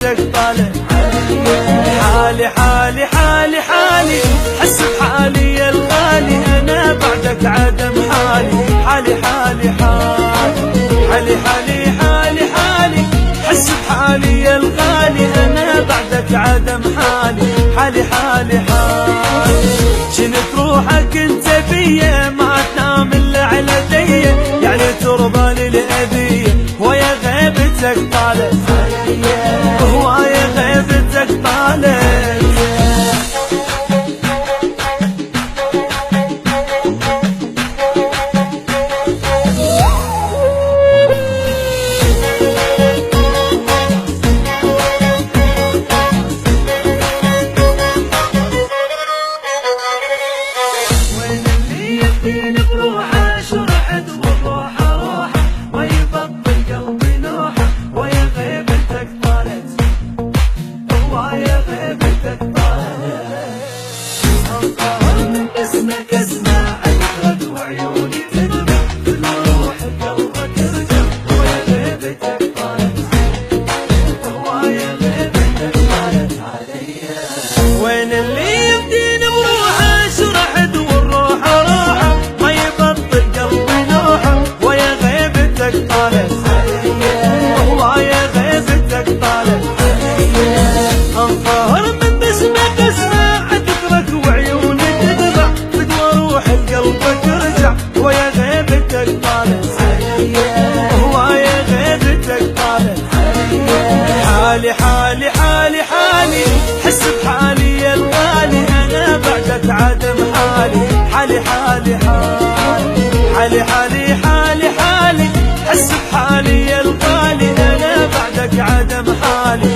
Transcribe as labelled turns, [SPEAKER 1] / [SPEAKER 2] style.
[SPEAKER 1] غيبتك طالع حالي حالي حالي حالي حس بحالي يا الغالي انا بعدك عدم حالي حالي حالي حالي حالي حالي حالي حس بحالي يا الغالي انا بعدك عدم حالي حالي حالي جنت روحك انت بيا ما تنام الا على ديه يعني ترضى للأذية ويا غيبتك طالع ويا غيبتك طالع
[SPEAKER 2] اسمك اسمع عذرك وعيوني تدمع روح قلبك ارجع ويا غيبتك طالت ويا غيبتك طالت عليا
[SPEAKER 1] وين اللي يبدين بروحه شرحت والروح روحه ما يبطل قلبي نوحه ويا غيبتك طالت ويا غيبتك طالت انطهر من باسمك اسمع عذرك وعيوني تدمع قلبك ارجع ويا غيبتك طالت ويا غيبتك طالت حالي حالي حالي حالي حس بحالي يا الغالي انا بعدك عدم حالي حالي حالي حالي حالي حالي حالي حس بحالي يا الغالي انا بعدك عدم حالي